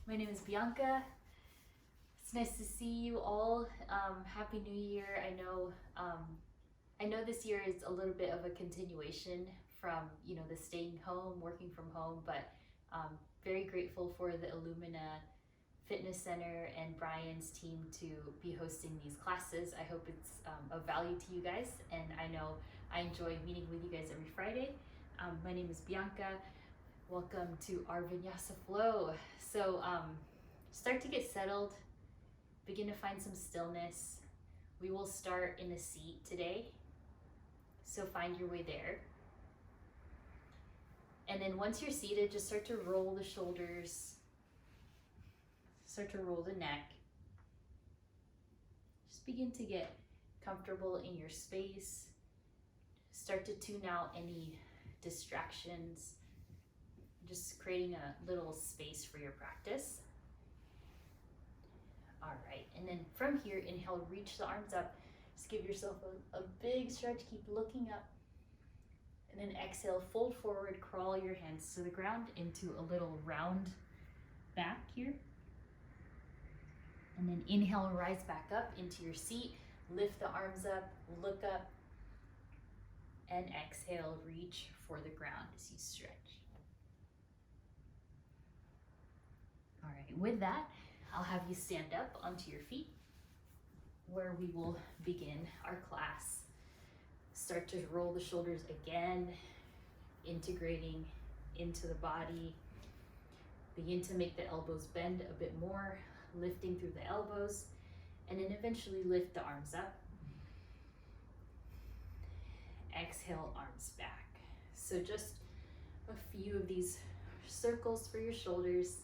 My name is Bianca. It's nice to see you all. Happy New Year. I know this year is a little bit of a continuation from the staying home, working from home, but very grateful for the Illumina Fitness Center and Brian's team to be hosting these classes. I hope it's of value to you guys, and I know I enjoy meeting with you guys every Friday. My name is Bianca. Welcome to our Vinyasa Flow. So start to get settled, begin to find some stillness. We will start in a seat today, so find your way there. And then once you're seated, just start to roll the shoulders, start to roll the neck. Just begin to get comfortable in your space. Start to tune out any distractions, just creating a little space for your practice. All right, and then from here, inhale, reach the arms up. Just give yourself a big stretch, keep looking up. And then exhale, fold forward, crawl your hands to the ground into a little round back here. And then inhale, rise back up into your seat, lift the arms up, look up, and exhale, reach for the ground as you stretch. All right, with that, I'll have you stand up onto your feet where we will begin our class. Start to roll the shoulders again, integrating into the body. Begin to make the elbows bend a bit more, lifting through the elbows, and then eventually lift the arms up. Exhale, arms back. So just a few of these circles for your shoulders.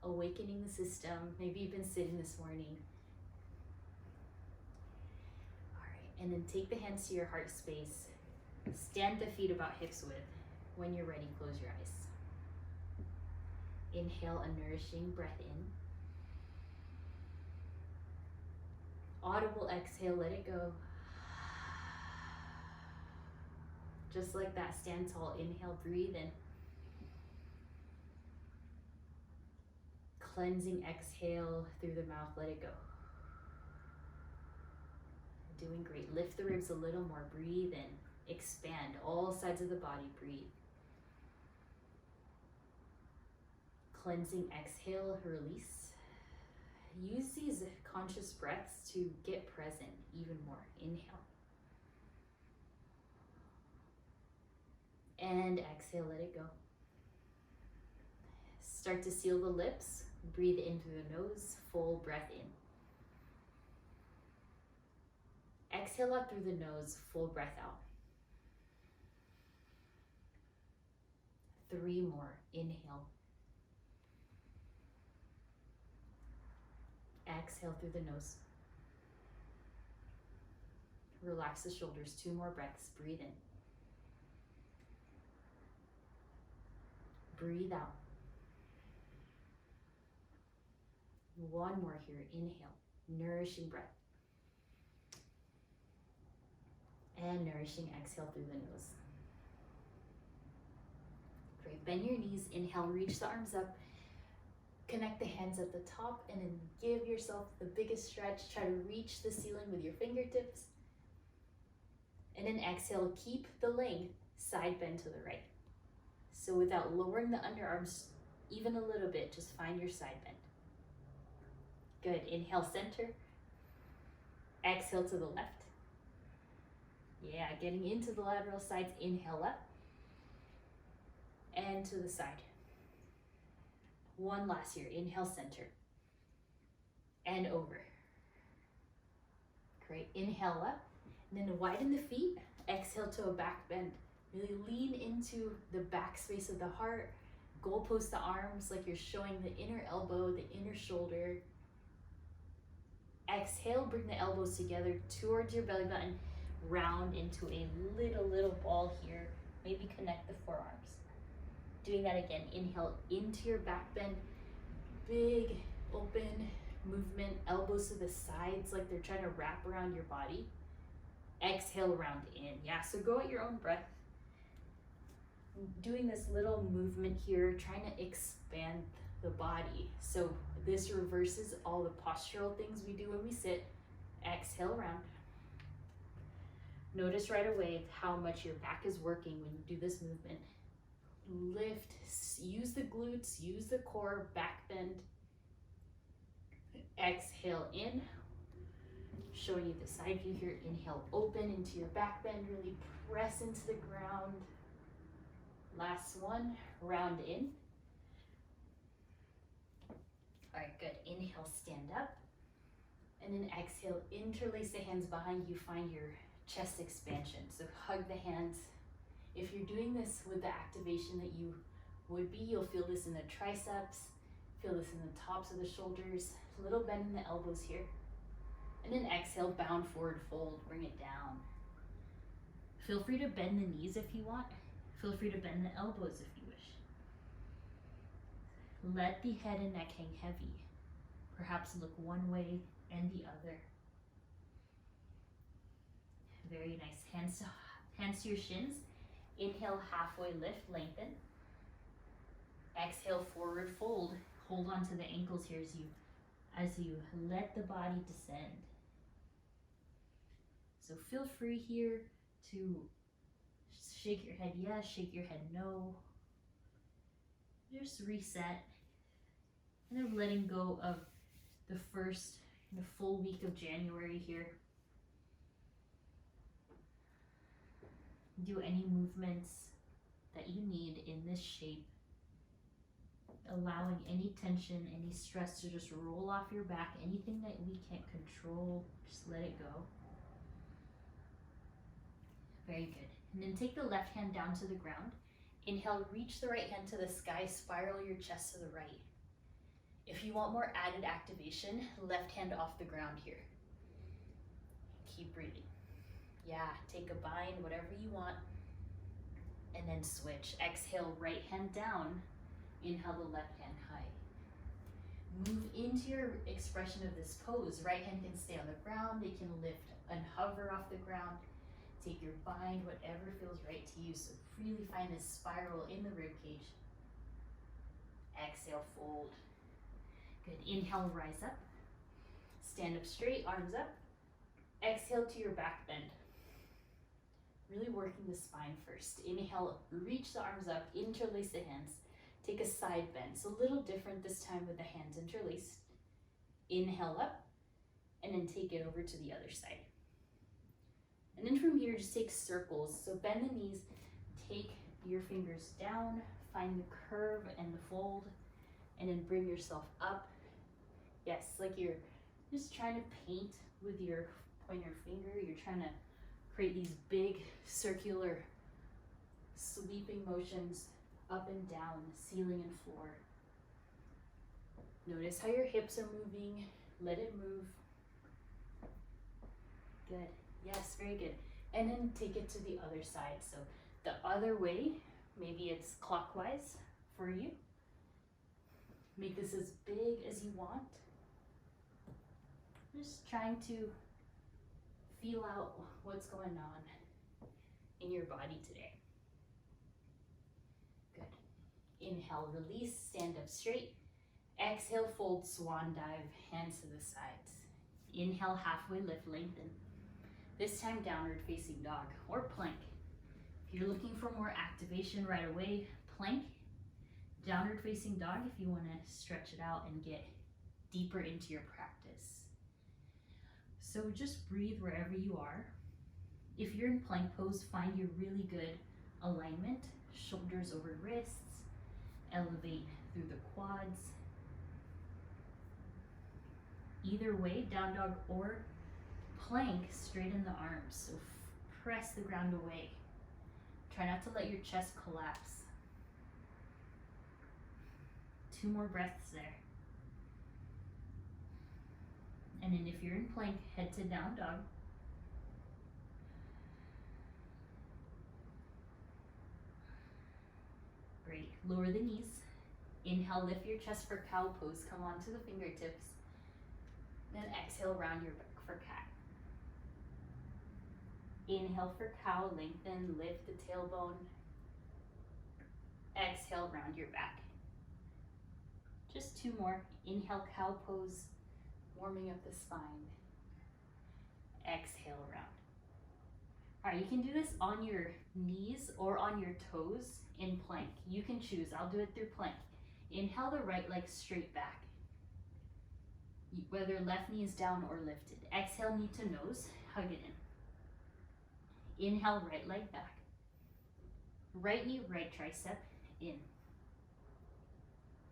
Awakening the system. Maybe you've been sitting this morning. All right, and then take the hands to your heart space. Stand the feet about hips width. When you're ready, close your eyes. Inhale a nourishing breath in. Audible exhale, let it go. Just like that, stand tall. Inhale, breathe in. Cleansing exhale through the mouth, let it go. Doing great. Lift the ribs a little more, breathe in. Expand all sides of the body, breathe. Cleansing exhale, release. Use these conscious breaths to get present even more. Inhale. And exhale, let it go. Start to seal the lips. Breathe in through the nose, full breath in. Exhale out through the nose, full breath out. 3 more, inhale. Exhale through the nose. Relax the shoulders, 2 more breaths, breathe in. Breathe out. 1 more here, inhale, nourishing breath. And nourishing exhale through the nose. Great, bend your knees, inhale, reach the arms up. Connect the hands at the top and then give yourself the biggest stretch. Try to reach the ceiling with your fingertips. And then exhale, keep the length, side bend to the right. So without lowering the underarms even a little bit, just find your side bend. Good, inhale, center. Exhale to the left. Yeah, getting into the lateral sides, inhale up. And to the side. 1 last here, inhale, center. And over. Great, inhale up. And then widen the feet, exhale to a back bend. Really lean into the back space of the heart. Goalpost the arms like you're showing the inner elbow, the inner shoulder. Exhale, bring the elbows together towards your belly button. Round into a little ball here. Maybe connect the forearms. Doing that again, inhale into your back bend. Big open movement, elbows to the sides like they're trying to wrap around your body. Exhale, round in. Yeah, so go at your own breath. doing this little movement here, trying to expand the body. So this reverses all the postural things we do when we sit. Exhale round. Notice right away how much your back is working when you do this movement. Lift, use the glutes, use the core, back bend. Exhale in, showing you the side view here. Inhale, open into your back bend, really press into the ground. Last one, round in. All right, good. Inhale, stand up. And then exhale, interlace the hands behind you, find your chest expansion. So hug the hands. If you're doing this with the activation that you would be, you'll feel this in the triceps, feel this in the tops of the shoulders, a little bend in the elbows here. And then exhale, bound forward fold, bring it down. Feel free to bend the knees if you want. Feel free to bend the elbows if you wish. Let the head and neck hang heavy. Perhaps look one way and the other. Very nice. Hands to your shins. Inhale, halfway lift, lengthen. Exhale, forward fold. Hold on to the ankles here as you let the body descend. So feel free here to shake your head yes, shake your head no. Just reset. And then letting go of the first full week of January here. Do any movements that you need in this shape, allowing any tension, any stress to just roll off your back. Anything that we can't control, just let it go. Very good. And then take the left hand down to the ground. Inhale, reach the right hand to the sky, spiral your chest to the right. If you want more added activation, left hand off the ground here. Keep breathing. Yeah, take a bind, whatever you want. And then switch. Exhale, right hand down. Inhale, the left hand high. Move into your expression of this pose. Right hand can stay on the ground. It can lift and hover off the ground. Take your bind, whatever feels right to you. So really find this spiral in the rib cage. Exhale, fold. Good. Inhale, rise up. Stand up straight, arms up. Exhale to your back bend. Really working the spine first. Inhale, reach the arms up, interlace the hands. Take a side bend. It's a little different this time with the hands interlaced. Inhale up, and then take it over to the other side. And then from here, just take circles. So bend the knees, take your fingers down, find the curve and the fold, and then bring yourself up. Yes, like you're just trying to paint with your pointer finger. You're trying to create these big circular sweeping motions up and down, ceiling and floor. Notice how your hips are moving. Let it move. Good. Yes, very good. And then take it to the other side. So the other way, maybe it's clockwise for you. Make this as big as you want. Just trying to feel out what's going on in your body today. Good. Inhale, release, stand up straight. Exhale, fold, swan dive, hands to the sides. Inhale, halfway lift, lengthen. This time, downward facing dog or plank. If you're looking for more activation right away, plank. Downward facing dog if you want to stretch it out and get deeper into your practice. So just breathe wherever you are. If you're in plank pose, find your really good alignment. Shoulders over wrists. Elevate through the quads. Either way, down dog or plank, straighten the arms. So press the ground away. Try not to let your chest collapse. 2 more breaths there. And then if you're in plank, head to down dog. Great. Lower the knees. Inhale, lift your chest for cow pose. Come onto the fingertips. Then exhale, round your back for cat. Inhale for cow, lengthen, lift the tailbone. Exhale, round your back. Just 2 more. Inhale, cow pose, warming up the spine. Exhale, round. All right, you can do this on your knees or on your toes in plank. You can choose. I'll do it through plank. Inhale the right leg straight back, whether left knee is down or lifted. Exhale, knee to nose, hug it in. Inhale, right leg back. Right knee, right tricep, in.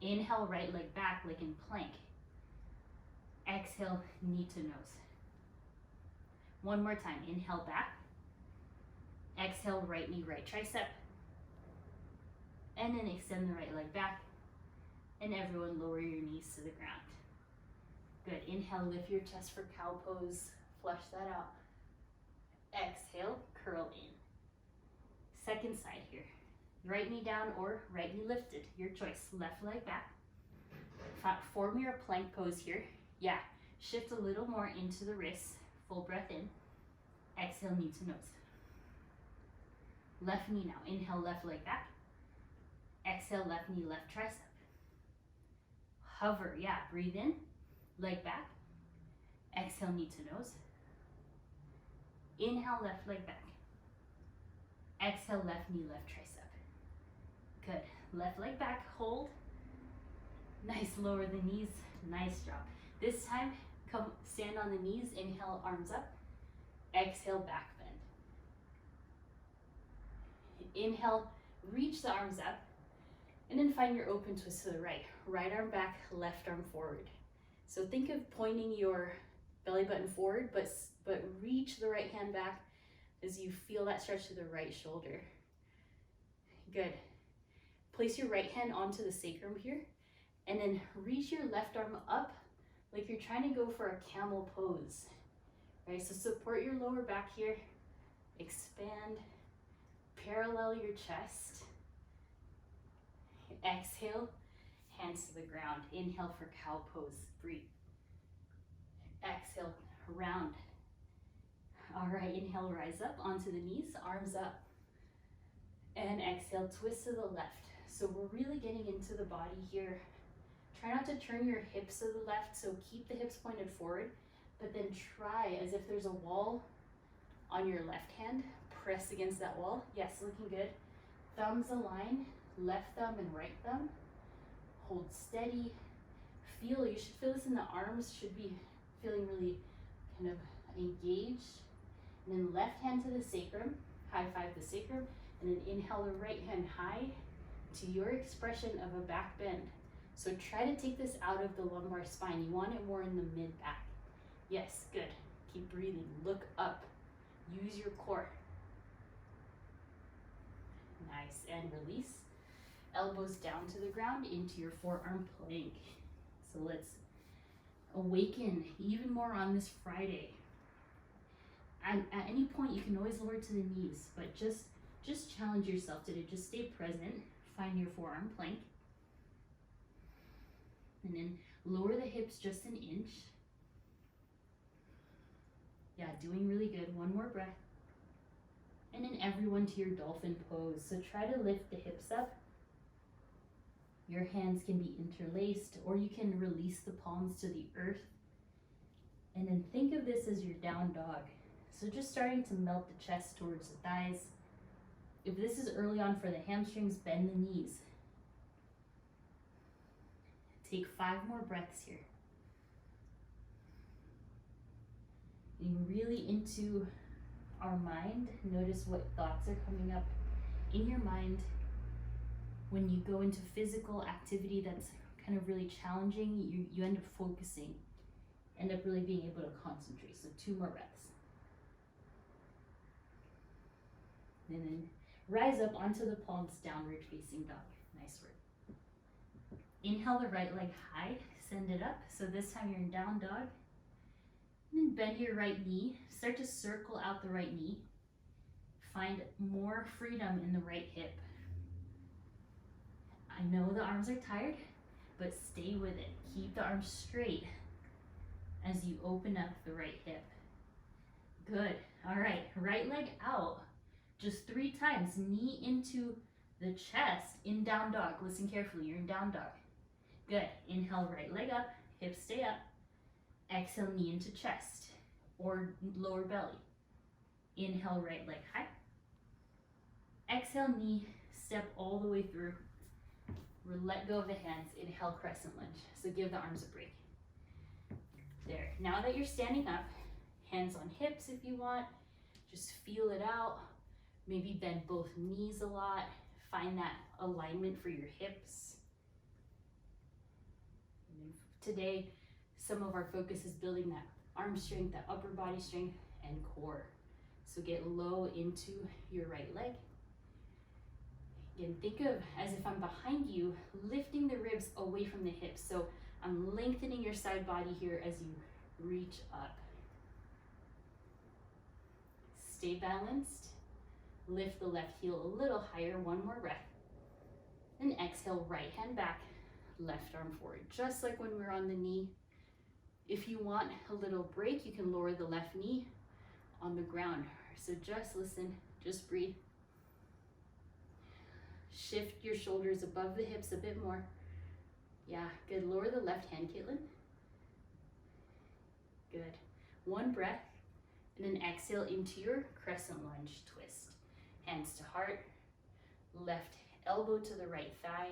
Inhale, right leg back like in plank. Exhale, knee to nose. One more time, inhale back. Exhale, right knee, right tricep. And then extend the right leg back. And everyone lower your knees to the ground. Good, inhale, lift your chest for cow pose. Flush that out. Exhale, curl in. Second side here. Right knee down or right knee lifted, your choice. Left leg back. Form your plank pose here. Yeah, shift a little more into the wrists. Full breath in. Exhale, knee to nose. Left knee now. Inhale, left leg back. Exhale, left knee, left tricep. Hover, yeah, breathe in, leg back. Exhale, knee to nose. Inhale, left leg back. Exhale, left knee, left tricep. Good, left leg back, hold. Nice, lower the knees, nice job. This time, come stand on the knees, inhale, arms up. Exhale, back bend. Inhale, reach the arms up. And then find your open twist to the right. Right arm back, left arm forward. So think of pointing your belly button forward, but reach the right hand back as you feel that stretch to the right shoulder. Good. Place your right hand onto the sacrum here, and then reach your left arm up like you're trying to go for a camel pose. Right, so support your lower back here. Expand, parallel your chest. Exhale, hands to the ground. Inhale for cow pose, breathe. Exhale, round. All right, inhale, rise up onto the knees, arms up. And exhale, twist to the left. So we're really getting into the body here. Try not to turn your hips to the left, so keep the hips pointed forward, but then try as if there's a wall on your left hand. Press against that wall. Yes, looking good. Thumbs align. Left thumb and right thumb. Hold steady. Feel, you should feel this in the arms, should be feeling really kind of engaged. And then left hand to the sacrum, high five the sacrum, and then inhale the right hand high to your expression of a back bend. So try to take this out of the lumbar spine. You want it more in the mid back. Yes, good. Keep breathing. Look up. Use your core. Nice, and release. Elbows down to the ground into your forearm plank. So let's awaken even more on this Friday. And at any point, you can always lower to the knees, but just challenge yourself today. Just stay present. Find your forearm plank. And then lower the hips just an inch. Yeah, doing really good. One more breath. And then everyone to your dolphin pose. So try to lift the hips up. Your hands can be interlaced, or you can release the palms to the earth. And then think of this as your down dog. So just starting to melt the chest towards the thighs. If this is early on for the hamstrings, bend the knees. Take 5 more breaths here. Being really into our mind, notice what thoughts are coming up in your mind. When you go into physical activity that's kind of really challenging, you end up focusing, end up really being able to concentrate. So 2 more breaths. And then rise up onto the palms, downward facing dog. Nice work. Inhale the right leg high, send it up. So this time you're in down dog. And then bend your right knee. Start to circle out the right knee. Find more freedom in the right hip. I know the arms are tired, but stay with it. Keep the arms straight as you open up the right hip. Good. All right, right leg out. Just 3 times. Knee into The chest in down dog. Listen carefully, you're in down dog. Good. Inhale, right leg up, hips stay up. Exhale, knee into chest or lower belly. Inhale, right leg high. Exhale, knee, step all the way through. Let go of the hands. Inhale, crescent lunge. So give the arms a break. There. Now that you're standing up, hands on hips if you want. Just feel it out. Maybe bend both knees a lot. Find that alignment for your hips. Today, some of our focus is building that arm strength, that upper body strength, and core. So get low into your right leg. Again, think of as if I'm behind you, lifting the ribs away from the hips. So I'm lengthening your side body here as you reach up. Stay balanced. Lift the left heel a little higher, one more breath. And exhale, right hand back, left arm forward. Just like when we're on the knee. If you want a little break, you can lower the left knee on the ground. So just listen, just breathe. Shift your shoulders above the hips a bit more. Yeah, good. Lower the left hand, Caitlin. Good. One breath, and then exhale into your crescent lunge twist. Hands to heart, left elbow to the right thigh.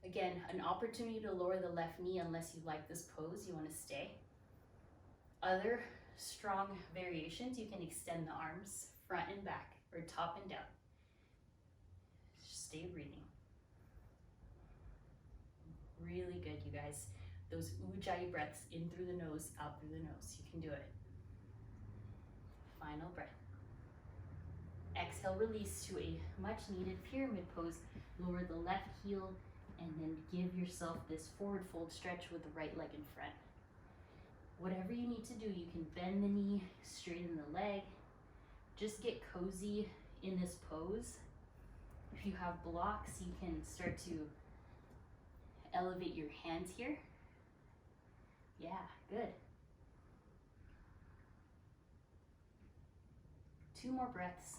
Again, an opportunity to lower the left knee unless you like this pose, you want to stay. Other strong variations, you can extend the arms front and back or top and down. Stay breathing. Really good, you guys. Those ujjayi breaths in through the nose, out through the nose. You can do it. Final breath. Exhale, release to a much needed pyramid pose. Lower the left heel and then give yourself this forward fold stretch with the right leg in front. Whatever you need to do, you can bend the knee, straighten the leg. Just get cozy in this pose. If you have blocks, you can start to elevate your hands here. Yeah, good. 2 more breaths.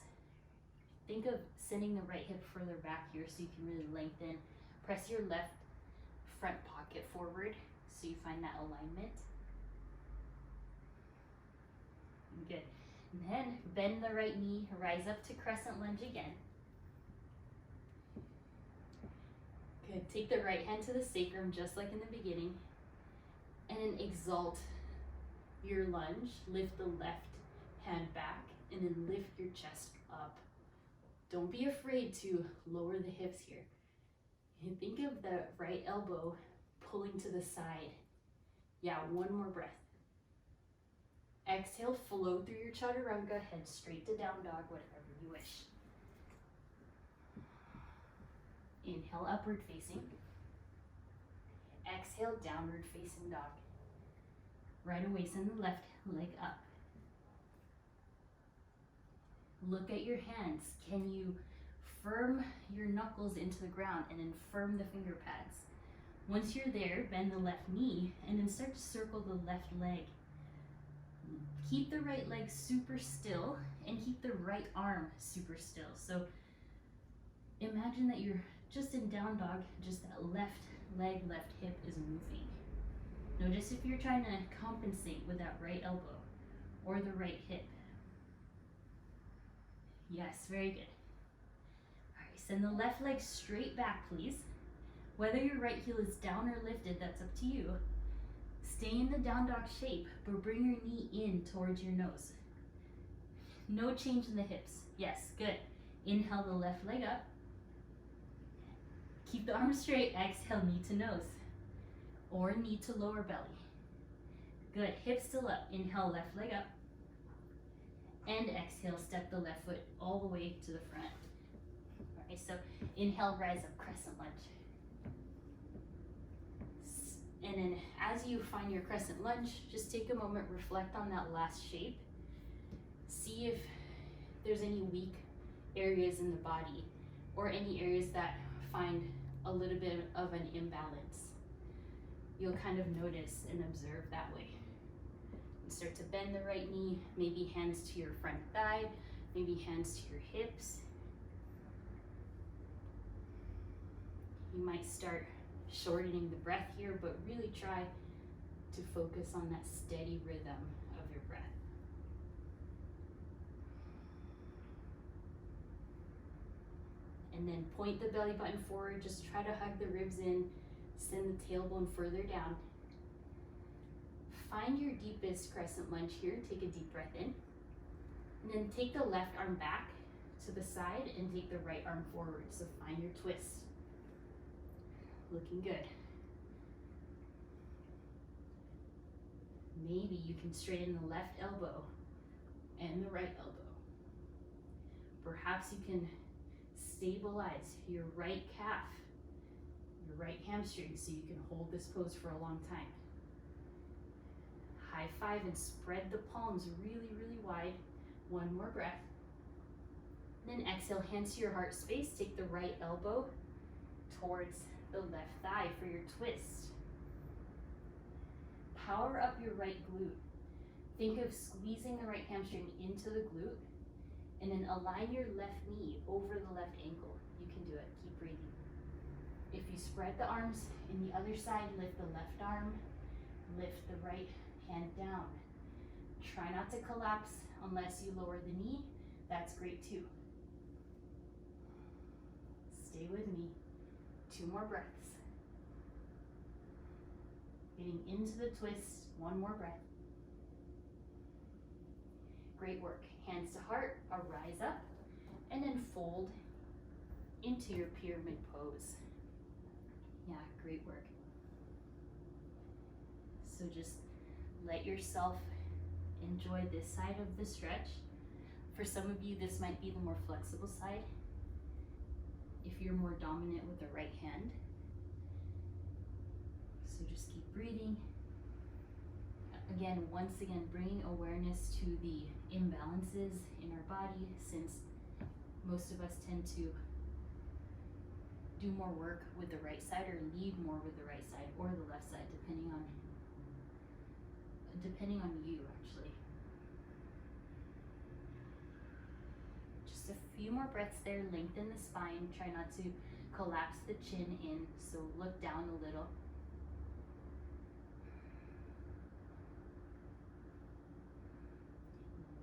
Think of sending the right hip further back here so you can really lengthen. Press your left front pocket forward so you find that alignment. Good. And then bend the right knee, rise up to crescent lunge again. Good. Take the right hand to the sacrum just like in the beginning. And then exalt your lunge. Lift the left hand back and then lift your chest up. Don't be afraid to lower the hips here. And think of the right elbow pulling to the side. Yeah, 1 more breath. Exhale, flow through your chaturanga, head straight to down dog, whatever you wish. Inhale, upward facing. Exhale, downward facing dog. Right away, send the left leg up. Look at your hands. Can you firm your knuckles into the ground and then firm the finger pads? Once you're there, bend the left knee and then start to circle the left leg. Keep the right leg super still and keep the right arm super still. So imagine that you're just in down dog, just that left leg, left hip is moving. Notice if you're trying to compensate with that right elbow or the right hip. Yes, very good. All right, send the left leg straight back, please. Whether your right heel is down or lifted, that's up to you. Stay in the down dog shape, but bring your knee in towards your nose. No change in the hips. Yes, good. Inhale the left leg up. Keep the arms straight. Exhale, knee to nose or knee to lower belly. Good. Hips still up. Inhale, left leg up. And exhale, step the left foot all the way to the front. All right, so inhale, rise up, crescent lunge. And then as you find your crescent lunge, just take a moment, reflect on that last shape. See if there's any weak areas in the body or any areas that find a little bit of an imbalance. You'll kind of notice and observe that way. Start to bend the right knee, maybe hands to your front thigh, maybe hands to your hips. You might start shortening the breath here, but really try to focus on that steady rhythm of your breath. And then point the belly button forward, just try to hug the ribs in, send the tailbone further down. Find your deepest crescent lunge here, take a deep breath in. And then take the left arm back to the side and take the right arm forward. So find your twist. Looking good. Maybe you can straighten the left elbow and the right elbow. Perhaps you can stabilize your right calf, your right hamstring, so you can hold this pose for a long time. High five and spread the palms really, really wide. One more breath. Then exhale, hands to your heart space. Take the right elbow towards the left thigh for your twist. Power up your right glute. Think of squeezing the right hamstring into the glute, and then align your left knee over the left ankle. You can do it. Keep breathing. If you spread the arms in the other side, lift the left arm, lift the right hand down. Try not to collapse unless you lower the knee. That's great too. Stay with me. 2 more breaths. Getting into the twist. 1 more breath. Great work. Hands to heart, rise up, and then fold into your pyramid pose. Yeah, great work. So just let yourself enjoy this side of the stretch. For some of you, this might be the more flexible side. If you're more dominant with the right hand. So just keep breathing. Again, once again, bringing awareness to the imbalances in our body, since most of us tend to do more work with the right side or lead more with the right side or the left side, depending on you, actually. Just a few more breaths there. Lengthen the spine. Try not to collapse the chin in, so look down a little.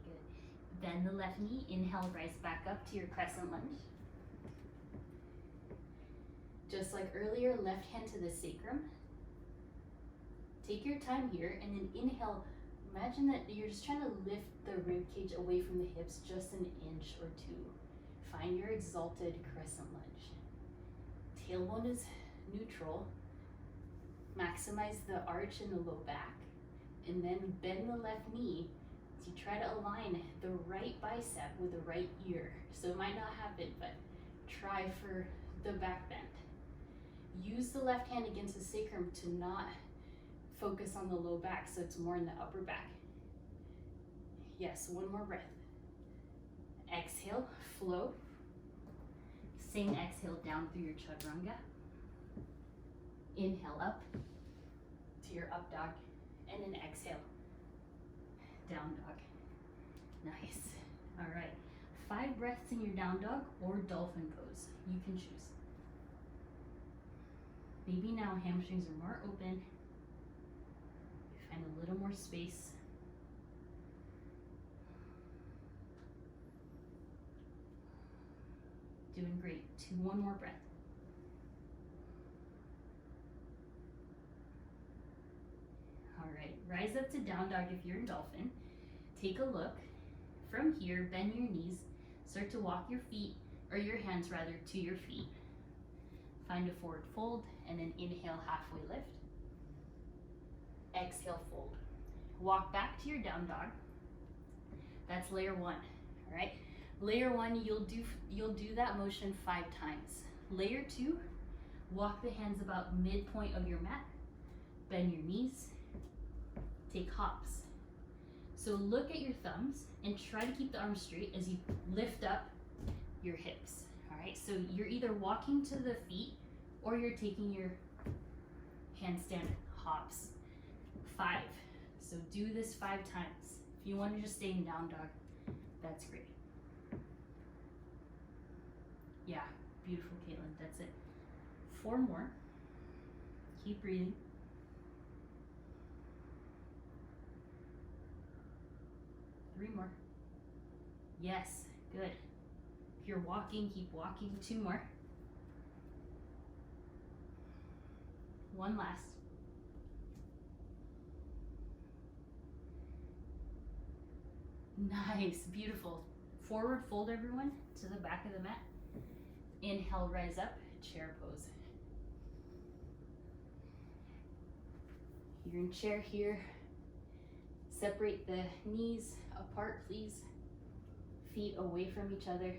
Good. Bend the left knee. Inhale, rise back up to your crescent lunge. Just like earlier, left hand to the sacrum. Take your time here, and then inhale. Imagine that you're just trying to lift the rib cage away from the hips just an inch or 2. Find your exalted crescent lunge. Tailbone is neutral. Maximize the arch in the low back, and then bend the left knee to try to align the right bicep with the right ear. So it might not happen, but try for the back bend. Use the left hand against the sacrum to not focus on the low back, so it's more in the upper back. Yes, 1 more breath. Exhale, flow. Same exhale down through your chaturanga. Inhale up to your up dog, and then exhale, down dog. Nice. All right, 5 breaths in your down dog or dolphin pose. You can choose. Maybe now hamstrings are more open. Find a little more space. Doing great. 1 more breath. All right, rise up to down dog if you're in dolphin. Take a look. From here, bend your knees. Start to walk your feet, or your hands rather, to your feet. Find a forward fold, and then inhale, halfway lift. Exhale, fold. Walk back to your down dog. That's layer 1, all right? Layer 1, you'll do that motion 5 times. Layer 2, walk the hands about midpoint of your mat. Bend your knees. Take hops. So look at your thumbs and try to keep the arms straight as you lift up your hips, all right? So you're either walking to the feet or you're taking your handstand hops. 5. So do this 5 times. If you want to just stay in down dog, that's great. Yeah, beautiful, Caitlin. That's it. 4 more. Keep breathing. 3 more. Yes, good. If you're walking, keep walking. 2 more. 1 last. Nice, beautiful. Forward fold, everyone, to the back of the mat. Inhale, rise up, chair pose. You're in chair here. Separate the knees apart, please. Feet away from each other.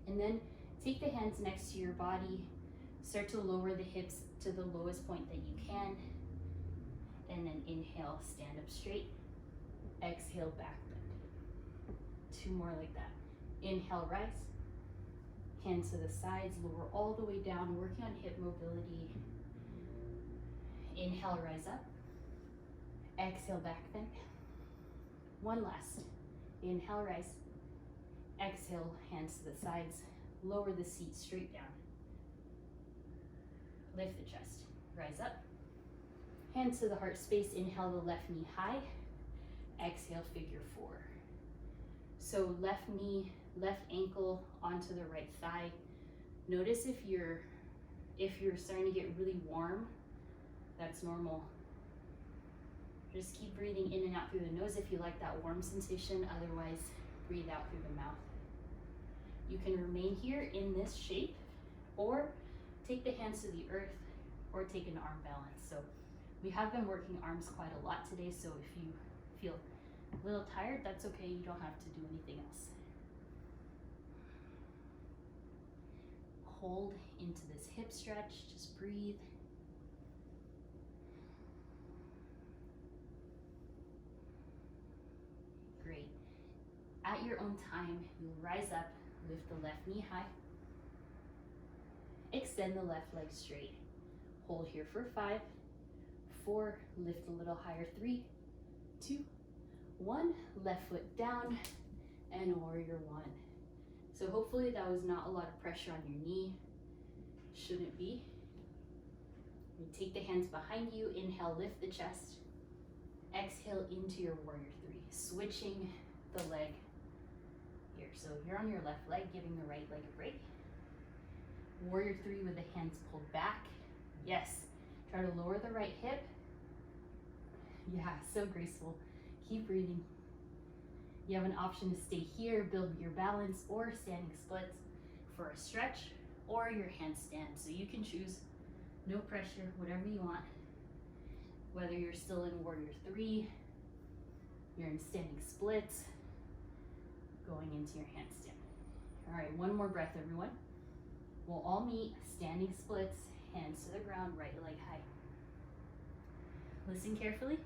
And then take the hands next to your body. Start to lower the hips to the lowest point that you can. And then inhale, stand up straight. Exhale, back bend. 2 more like that. Inhale, rise. Hands to the sides, lower all the way down, working on hip mobility. Inhale, rise up. Exhale, back bend. 1 last. Inhale, rise. Exhale, hands to the sides. Lower the seat straight down. Lift the chest. Rise up. Hands to the heart space. Inhale the left knee high. Exhale, figure 4. So left knee, left ankle onto the right thigh. Notice if you're starting to get really warm, that's normal. Just keep breathing in and out through the nose if you like that warm sensation. Otherwise, breathe out through the mouth. You can remain here in this shape, or take the hands to the earth, or take an arm balance. So we have been working arms quite a lot today, so if you feel a little tired, that's okay. You don't have to do anything else. Hold into this hip stretch, just breathe. Great. At your own time, you'll rise up, lift the left knee high. Extend the left leg straight. Hold here for 5, 4, lift a little higher, 3, 2, 1. Left foot down, and warrior 1. So hopefully that was not a lot of pressure on your knee. Shouldn't be. You take the hands behind you, inhale, lift the chest. Exhale into your warrior 3, switching the leg here. So you're on your left leg, giving the right leg a break. Warrior 3 with the hands pulled back. Yes. Try to lower the right hip. Yeah, so graceful. Keep breathing. You have an option to stay here, build your balance, or standing splits for a stretch, or your handstand. So you can choose, no pressure, whatever you want. Whether you're still in warrior 3, you're in standing splits, going into your handstand. All right, 1 more breath, everyone. We'll all meet standing splits, hands to the ground, right leg high. Listen carefully.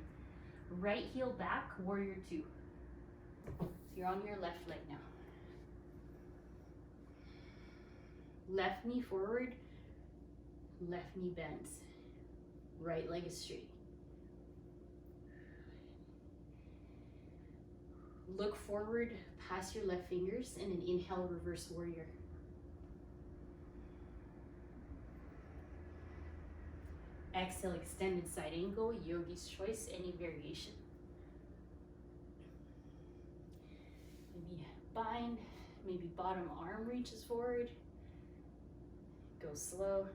Right heel back, warrior 2. So you're on your left leg now. Left knee forward, left knee bends. Right leg is straight. Look forward past your left fingers and an inhale, reverse warrior. Exhale, extended side angle, yogi's choice, any variation. Maybe bind, maybe bottom arm reaches forward. Go slow.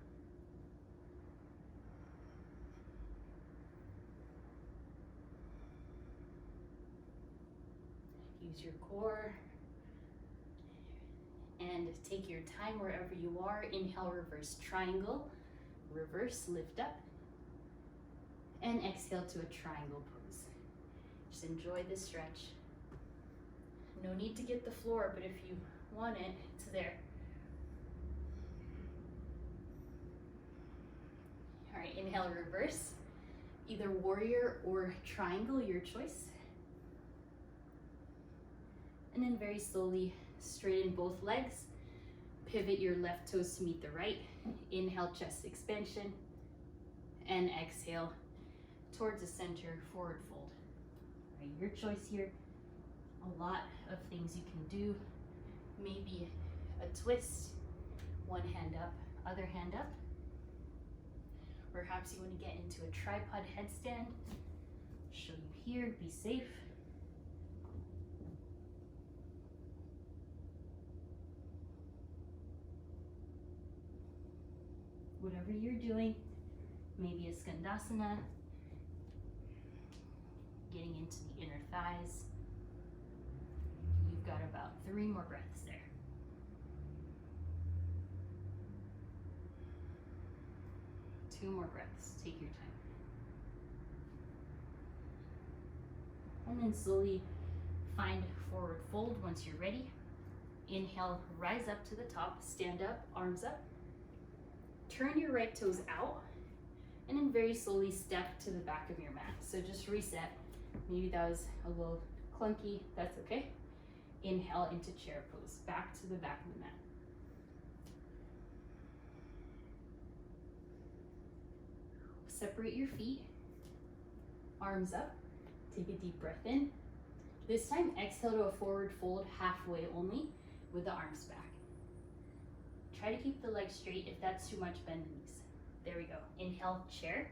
Use your core. And take your time wherever you are. Inhale, reverse triangle. Reverse, lift up. And exhale to a triangle pose. Just enjoy this stretch. No need to get the floor, but if you want it, it's there. All right, inhale, reverse. Either warrior or triangle, your choice. And then very slowly straighten both legs. Pivot your left toes to meet the right. Inhale, chest expansion. And exhale towards the center, forward fold. All right, your choice here. A lot of things you can do. Maybe a twist One hand up, other hand up. Perhaps you want to get into a tripod headstand. Show you here, be safe. Whatever you're doing, maybe a skandasana, getting into the inner thighs. You've got about 3 more breaths there. Two more breaths, take your time. And then slowly find forward fold once you're ready. Inhale, rise up to the top, stand up, arms up. Turn your right toes out, and then very slowly step to the back of your mat. So just reset. Maybe that was a little clunky, that's okay. Inhale into chair pose, back to the back of the mat. Separate your feet, arms up, take a deep breath in. This time, exhale to a forward fold halfway only with the arms back. Try to keep the legs straight. If that's too much, bend the knees. There we go. Inhale, chair.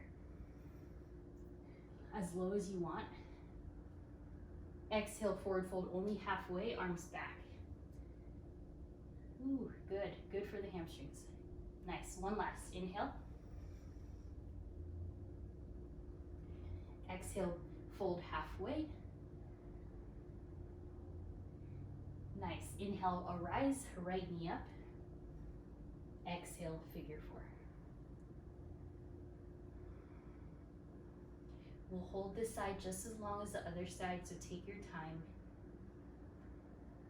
As low as you want. Exhale, forward fold only halfway, arms back. Ooh, good. Good for the hamstrings. Nice. One last. Inhale. Exhale, fold halfway. Nice. Inhale, arise, right knee up. Exhale, figure 4. We'll hold this side just as long as the other side, so take your time.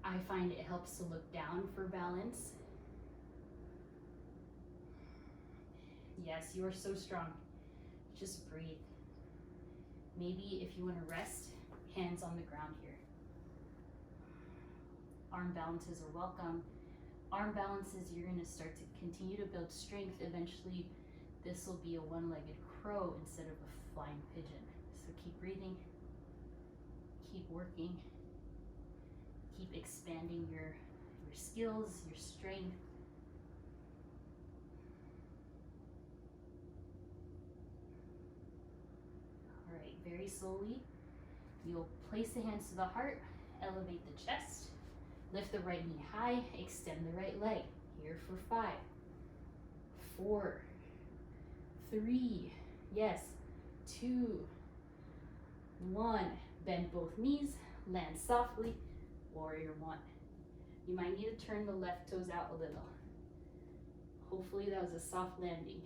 I find it helps to look down for balance. Yes, you are so strong. Just breathe. Maybe if you want to rest, hands on the ground here. Arm balances are welcome. Arm balances, you're going to start to continue to build strength. Eventually, this will be a one-legged crow instead of a flying pigeon. So keep breathing, keep working, keep expanding your skills, your strength. All right, very slowly, you'll place the hands to the heart, elevate the chest, lift the right knee high, extend the right leg. Here for 5, 4, 3, yes, 2, 1. Bend both knees, land softly, warrior 1. You might need to turn the left toes out a little. Hopefully that was a soft landing.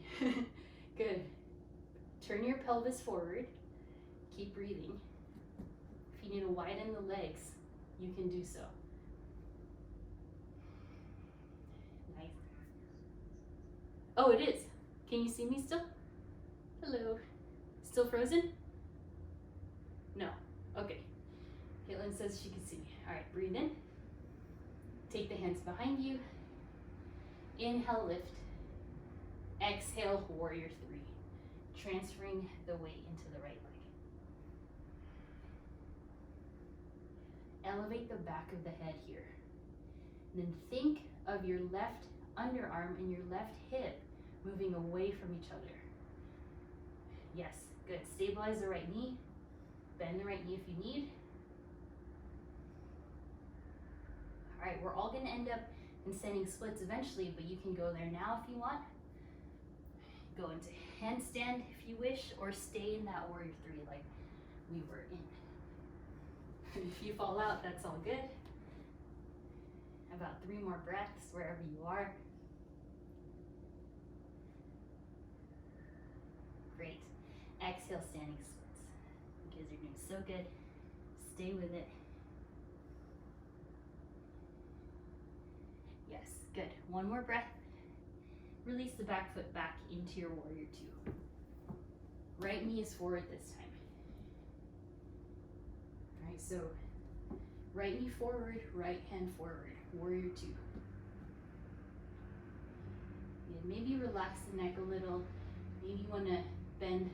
Good. Turn your pelvis forward, keep breathing. If you need to widen the legs, you can do so. Nice. Oh, it is. Can you see me still? Hello. Still frozen? No. Okay. Caitlin says she can see me. All right, breathe in. Take the hands behind you. Inhale, lift. Exhale, warrior 3. Transferring the weight into the right leg. Elevate the back of the head here. And then think of your left underarm and your left hip moving away from each other. Yes, good. Stabilize the right knee. Bend the right knee if you need. All right, we're all gonna end up in standing splits eventually, but you can go there now if you want. Go into handstand if you wish, or stay in that warrior 3 like we were in. If you fall out, that's all good. About 3 more breaths wherever you are. Great. Exhale, standing splits. You guys are doing so good. Stay with it. Yes, good. 1 more breath. Release the back foot back into your warrior 2. Right knee is forward this time. All right, so right knee forward, right hand forward, warrior 2. And maybe relax the neck a little. Maybe you want to bend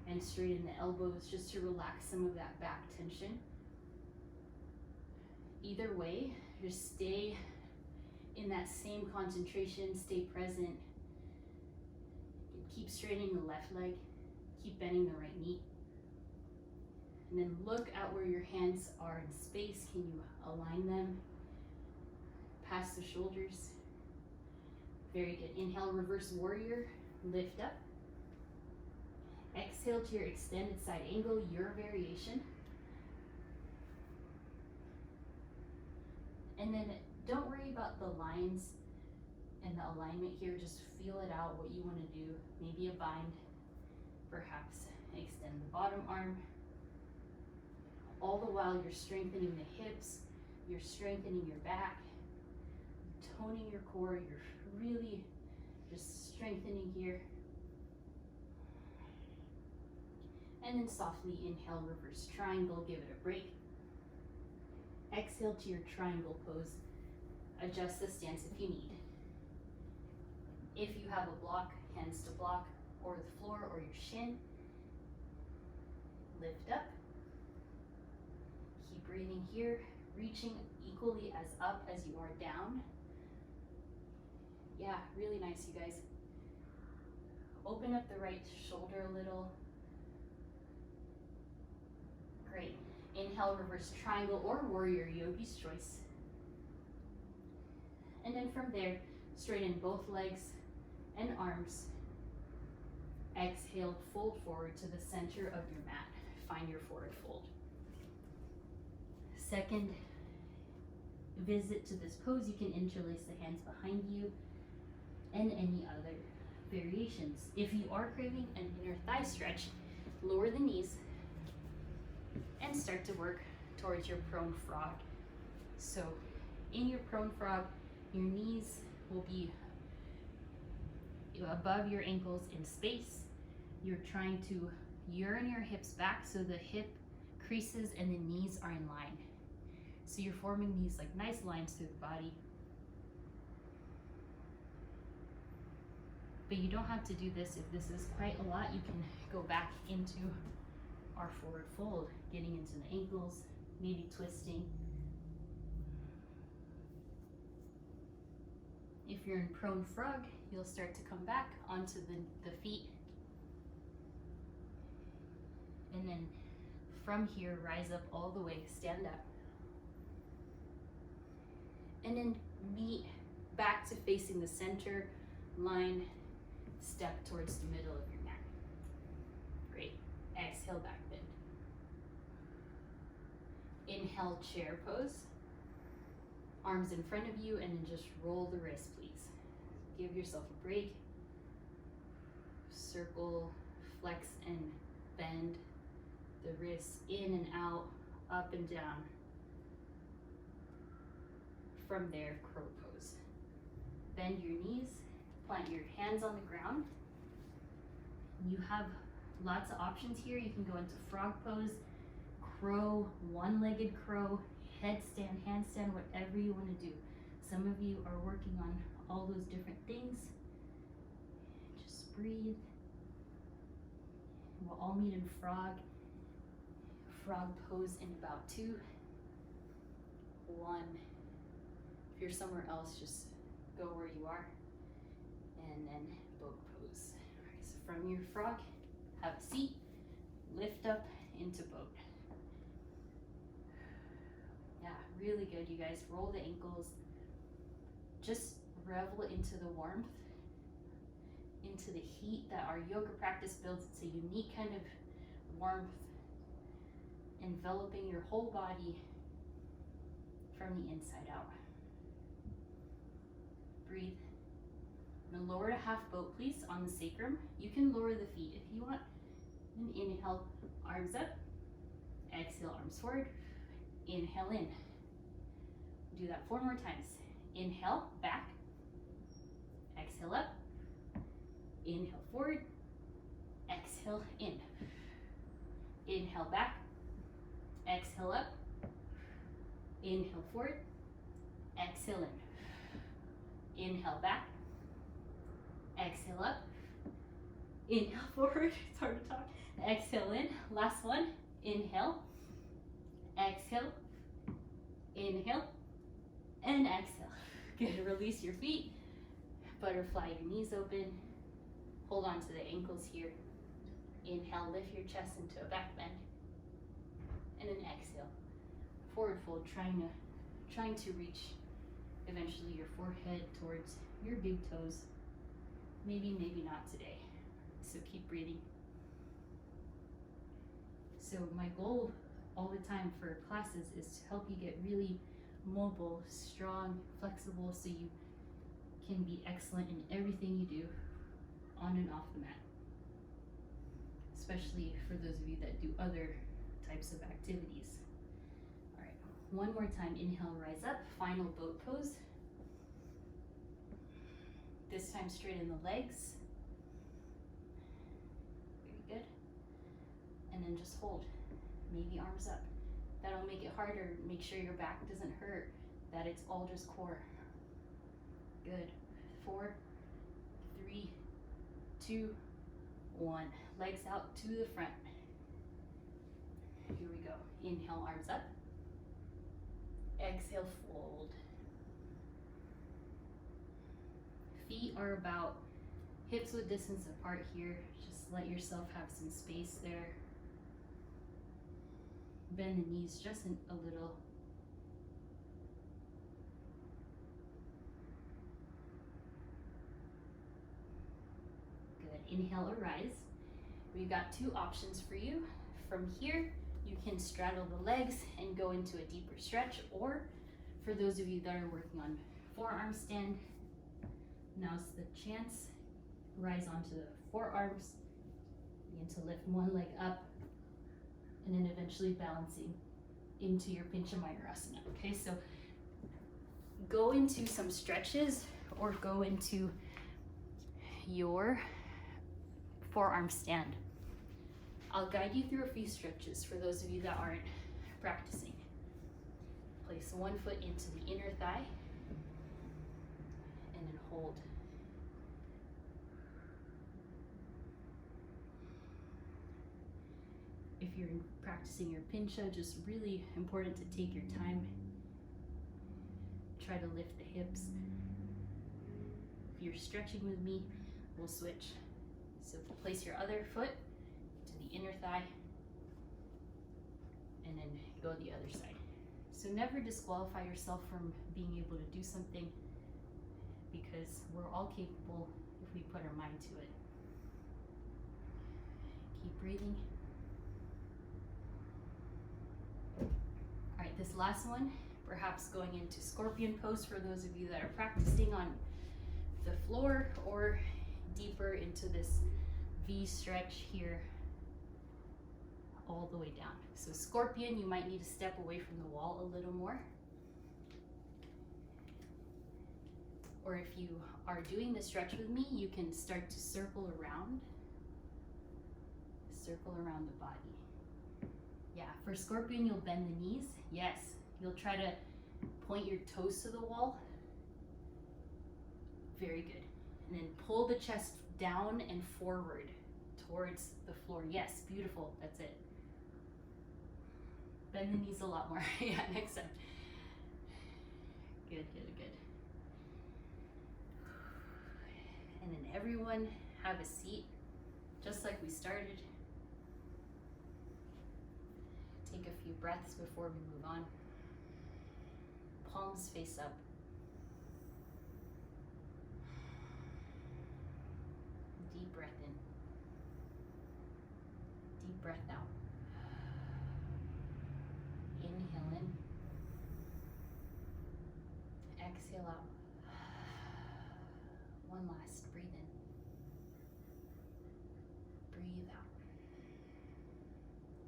and straighten the elbows just to relax some of that back tension. Either way, just stay in that same concentration, stay present. Keep straightening the left leg, keep bending the right knee. And then look at where your hands are in space. Can you align them past the shoulders? Very good. Inhale, reverse warrior, lift up. Exhale to your extended side angle, your variation. And then don't worry about the lines and the alignment here. Just feel it out, what you want to do. Maybe a bind, perhaps extend the bottom arm. All the while you're strengthening the hips, you're strengthening your back, toning your core, you're really just strengthening here. And then softly inhale, reverse triangle, give it a break. Exhale to your triangle pose. Adjust the stance if you need. If you have a block, hands to block, or the floor, or your shin. Lift up. Keep breathing here, reaching equally as up as you are down. Yeah, really nice, you guys. Open up the right shoulder a little. Great. Inhale, reverse triangle or warrior, yogi's choice. And then from there, straighten both legs and arms. Exhale, fold forward to the center of your mat. Find your forward fold. Second visit to this pose, you can interlace the hands behind you and any other variations. If you are craving an inner thigh stretch, lower the knees and start to work towards your prone frog. So in your prone frog, your knees will be above your ankles in space. You're trying to yearn your hips back so the hip creases and the knees are in line. So you're forming these like nice lines through the body. But you don't have to do this. If this is quite a lot, you can go back into our forward fold, getting into the ankles, maybe twisting. If you're in prone frog, you'll start to come back onto the feet. And then from here, rise up all the way, stand up. And then meet back to facing the center line, step towards the middle of your mat. Great. Exhale, back bend. Inhale, chair pose. Arms in front of you, and then just roll the wrist, please. Give yourself a break. Circle, flex, and bend the wrists in and out, up and down. From there, crow pose. Bend your knees, plant your hands on the ground. You have lots of options here. You can go into frog pose, crow, one-legged crow, headstand, handstand, whatever you want to do. Some of you are working on all those different things. Just breathe. We'll all meet in frog pose in about 2, 1. If you're somewhere else, just go where you are. And then boat pose. All right, so from your frog, have a seat, lift up into boat. Yeah, really good, you guys. Roll the ankles. Just revel into the warmth, into the heat that our yoga practice builds. It's a unique kind of warmth enveloping your whole body from the inside out. Breathe. Now lower to half boat, please, on the sacrum. You can lower the feet if you want. And inhale, arms up. Exhale, arms forward. Inhale in. Do that 4 more times. Inhale, back. Exhale up. Inhale forward. Exhale in. Inhale back. Exhale up. Inhale forward. Exhale in. Inhale back. Exhale up. Inhale forward. It's hard to talk. Exhale in. Last one. Inhale. Exhale. Inhale. And exhale. Good. Release your feet. Butterfly your knees open. Hold on to the ankles here. Inhale, lift your chest into a back bend. And then exhale. Forward fold, trying to reach eventually your forehead towards your big toes. Maybe not today. So keep breathing. So my goal all the time for classes is to help you get really mobile, strong, flexible, so you can be excellent in everything you do on and off the mat. Especially for those of you that do other types of activities. All right, one more time, inhale, rise up, final boat pose. This time straighten the legs. Very good. And then just hold, maybe arms up. That'll make it harder. Make sure your back doesn't hurt, that it's all just core. Good. 4, 3, 2, 1. Legs out to the front. Here we go. Inhale, arms up. Exhale, fold. Feet are about hips width distance apart here. Just let yourself have some space there. Bend the knees just a little. Good. Inhale, arise. We've got 2 options for you. From here, you can straddle the legs and go into a deeper stretch, or for those of you that are working on forearm stand, now's the chance. Rise onto the forearms, begin to lift one leg up, and then eventually balancing into your Pincha Mayurasana. Okay, so go into some stretches or go into your forearm stand. I'll guide you through a few stretches for those of you that aren't practicing. Place one foot into the inner thigh and then hold. If you're practicing your pincha, just really important to take your time. Try to lift the hips. If you're stretching with me, we'll switch. So place your other foot to the inner thigh and then go the other side. So never disqualify yourself from being able to do something, because we're all capable if we put our mind to it. Keep breathing. All right, this last one, perhaps going into scorpion pose for those of you that are practicing on the floor or deeper into this V stretch here all the way down. So scorpion, you might need to step away from the wall a little more. Or if you are doing the stretch with me, you can start to circle around the body. Yeah, for scorpion, you'll bend the knees. Yes, you'll try to point your toes to the wall. Very good. And then pull the chest down and forward towards the floor. Yes, beautiful. That's it. Bend the knees a lot more. Yeah, next time. Good, good, good. And then everyone have a seat, just like we started. Take a few breaths before we move on. Palms face up. Deep breath in. Deep breath out. Inhale in. Exhale out. One last. Breathe in. Breathe out.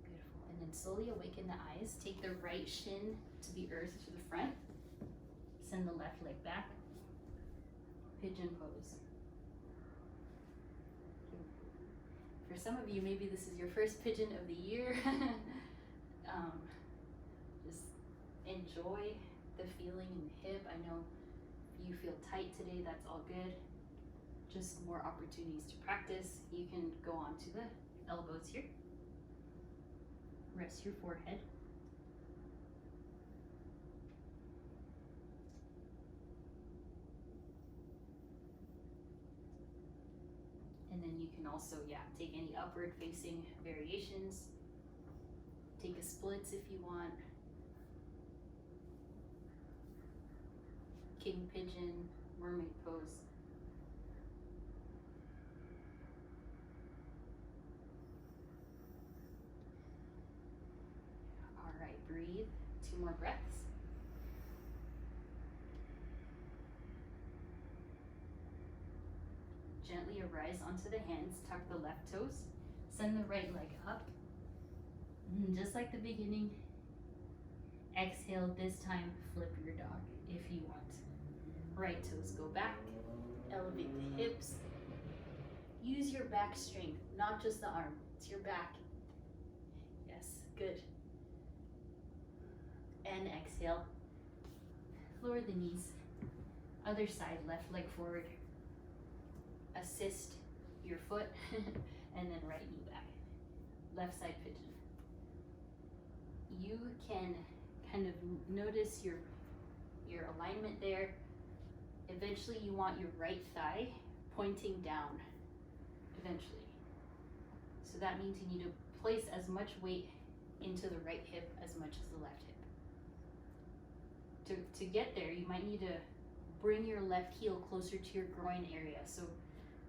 Beautiful. And then slowly awaken the eyes. Take the right shin to the earth, to the front. Send the left leg back. Pigeon pose. For some of you, maybe this is your first pigeon of the year. Just enjoy the feeling in the hip. I know if you feel tight today, that's all good. Just more opportunities to practice. You can go on to the elbows here. Rest your forehead. then you can also, take any upward facing variations. Take a splits if you want. King pigeon, mermaid pose. All right, breathe. 2 more breaths. Gently arise onto the hands, tuck the left toes, send the right leg up. And just like the beginning, exhale, this time flip your dog if you want. Right toes go back, elevate the hips. Use your back strength, not just the arm, it's your back. Yes, good. And exhale, lower the knees. Other side, left leg forward. Assist your foot, and then right knee back. Left side pigeon. You can kind of notice your alignment there. Eventually you want your right thigh pointing down, eventually. So that means you need to place as much weight into the right hip as much as the left hip. To get there, you might need to bring your left heel closer to your groin area. So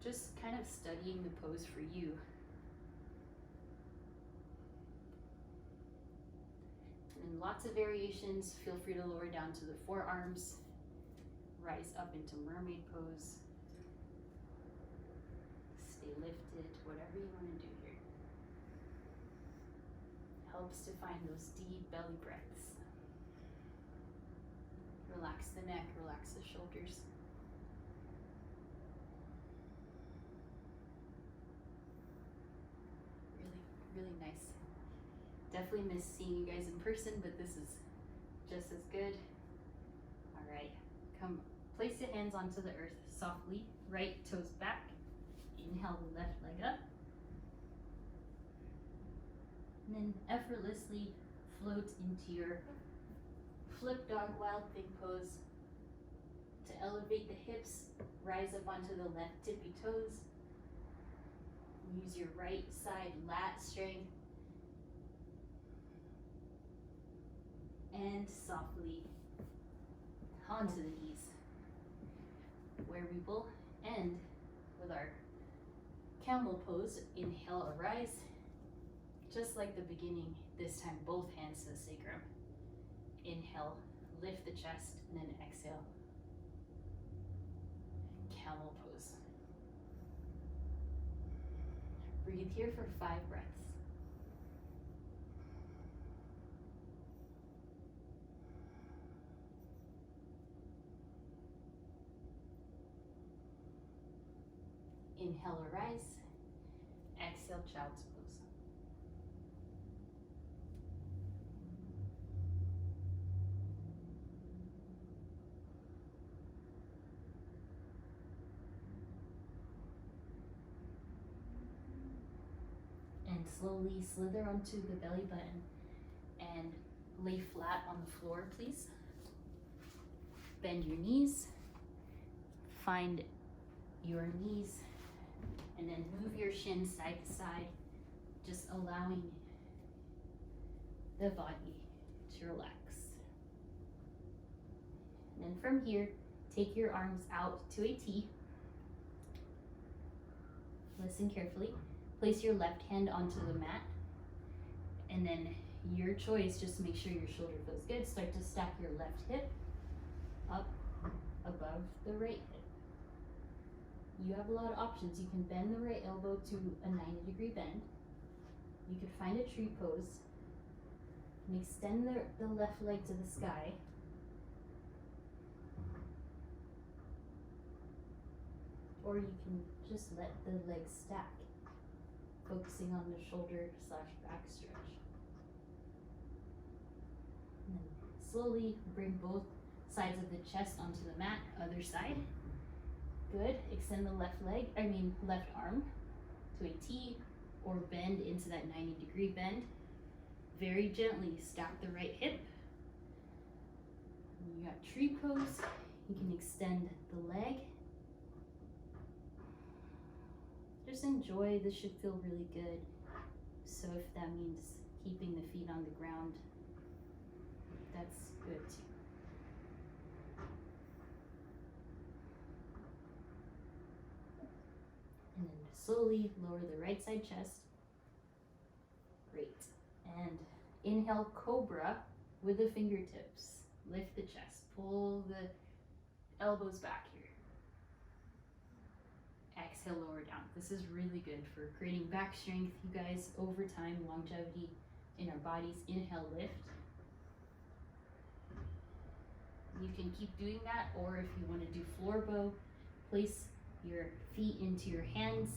just kind of studying the pose for you. And lots of variations. Feel free to lower down to the forearms. Rise up into mermaid pose. Stay lifted, whatever you want to do here. Helps to find those deep belly breaths. Relax the neck, relax the shoulders. Really nice. Definitely miss seeing you guys in person, but this is just as good. All right, come place your hands onto the earth softly, right toes back. Inhale the left leg up. And then effortlessly float into your flip dog wild thing pose. To elevate the hips, rise up onto the left tippy toes. Use your right side lat strength. And softly onto the knees, where we will end with our camel pose. Inhale, arise. Just like the beginning, this time both hands to the sacrum. Inhale, lift the chest, and then exhale. Camel pose. Breathe here for 5 breaths. Inhale, arise. Exhale, child's pose. And slowly slither onto the belly button and lay flat on the floor, please. Bend your knees. Find your knees. And then move your shins side to side, just allowing the body to relax. And then from here, take your arms out to a T. Listen carefully. Place your left hand onto the mat. And then your choice, just to make sure your shoulder feels good, start to stack your left hip up above the right hip. You have a lot of options. You can bend the right elbow to a 90-degree bend. You could find a tree pose and extend the left leg to the sky. Or you can just let the legs stack, focusing on the shoulder/back stretch. And then slowly bring both sides of the chest onto the mat, other side. Good. Extend the left arm to a T or bend into that 90-degree bend. Very gently stack the right hip. You got tree pose. You can extend the leg. just enjoy. This should feel really good. So if that means keeping the feet on the ground, that's good too. And then slowly lower the right side chest. Great. And inhale, cobra with the fingertips. Lift the chest. Pull the elbows back here. Exhale, lower down. This is really good for creating back strength, you guys, over time, longevity in our bodies. Inhale, lift. You can keep doing that, or if you want to do floor bow, place your feet into your hands,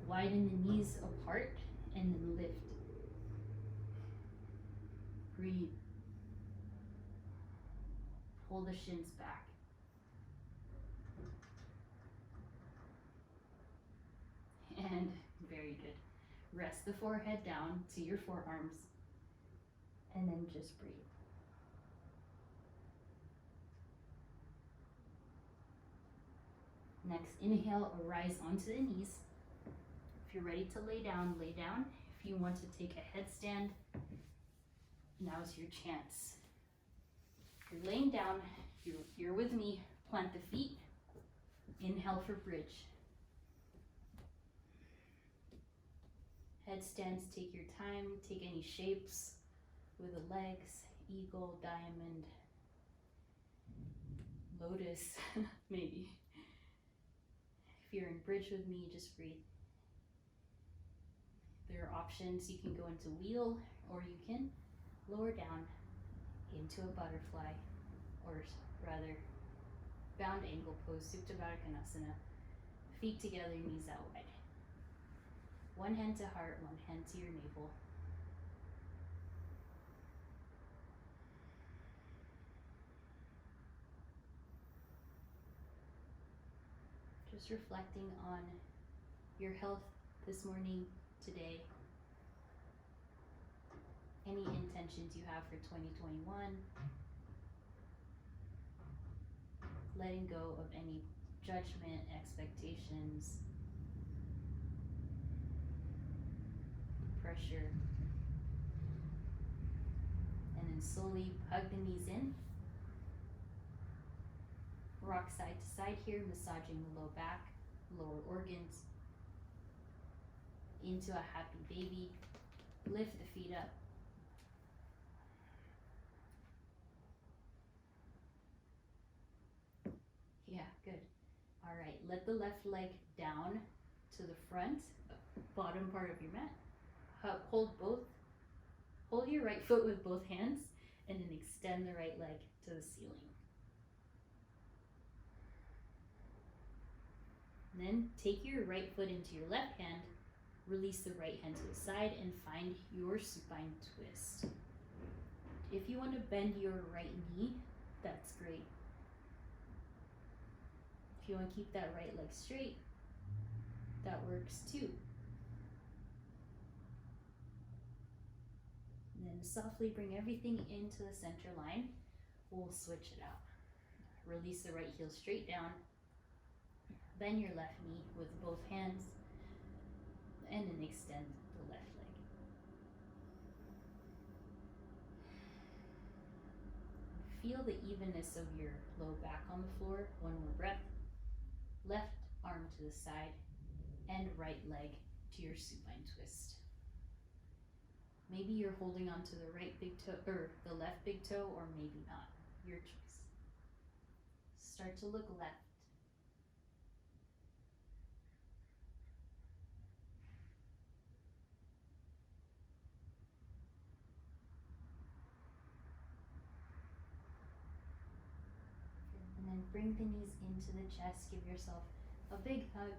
widen the knees apart, and then lift. Breathe. Pull the shins back. And very good. Rest the forehead down to your forearms, and then just breathe. Next, inhale, arise onto the knees. If you're ready to lay down, lay down. If you want to take a headstand, now's your chance. If you're laying down, you're with me, plant the feet. Inhale for bridge. Headstands, take your time, take any shapes with the legs, eagle, diamond, lotus, maybe. If you're in bridge with me, just breathe. There are options. You can go into wheel, or you can lower down into a butterfly, or rather bound angle pose, Supta Baddha Konasana. Feet together, knees out wide. One hand to heart, one hand to your navel. Just reflecting on your health this morning, today. Any intentions you have for 2021. Letting go of any judgment, expectations, pressure. And then slowly hug the knees in. Rock side to side here, massaging the low back, lower organs. Into a happy baby. Lift the feet up. Yeah, good. All right, let the left leg down to the front, bottom part of your mat. Hold your right foot with both hands, and then extend the right leg to the ceiling. And then take your right foot into your left hand, release the right hand to the side, and find your supine twist. If you want to bend your right knee, that's great. If you want to keep that right leg straight, that works too. And then softly bring everything into the center line. We'll switch it out. Release the right heel straight down. Bend your left knee with both hands, and then extend the left leg. Feel the evenness of your low back on the floor. One more breath. Left arm to the side, and right leg to your supine twist. Maybe you're holding on to the right big toe, or the left big toe, or maybe not. Your choice. Start to look left. And then bring the knees into the chest. Give yourself a big hug.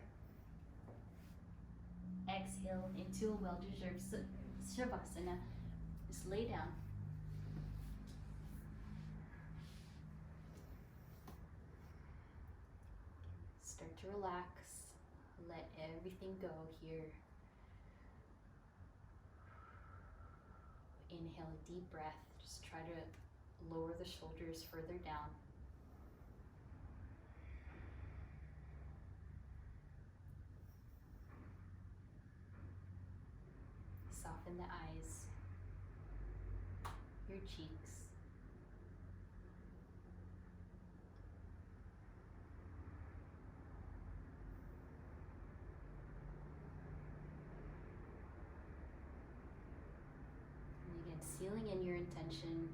Exhale into a well-deserved savasana. Just lay down. Start to relax. Let everything go here. Inhale a deep breath. Just try to lower the shoulders further down. Soften the eyes, your cheeks. And again, sealing in your intention.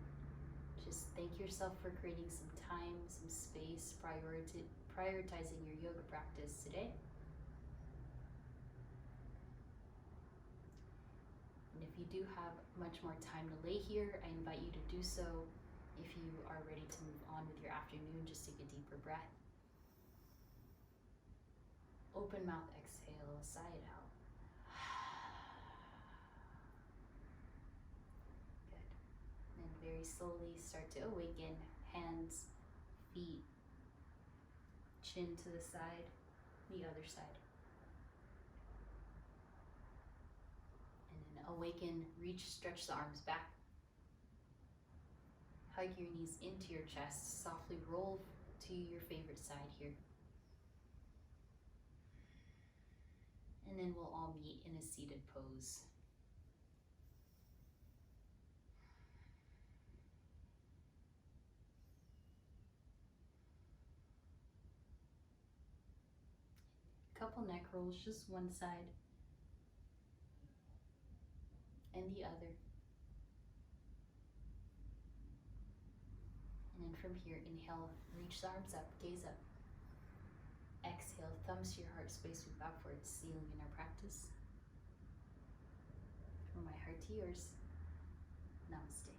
Just thank yourself for creating some time, some space, prioritizing your yoga practice today. And if you do have much more time to lay here, I invite you to do so. If you are ready to move on with your afternoon, just take a deeper breath. Open mouth exhale, sigh it out. Good. And very slowly start to awaken. Hands, feet, chin to the side, the other side. And then awaken, reach, stretch the arms back. Hug your knees into your chest, softly roll to your favorite side here. And then we'll all meet in a seated pose. Couple neck rolls, just one side and the other. And then from here, inhale, reach the arms up, gaze up. Exhale, thumbs to your heart space, move outwards, sealing in our practice. From my heart to yours, namaste.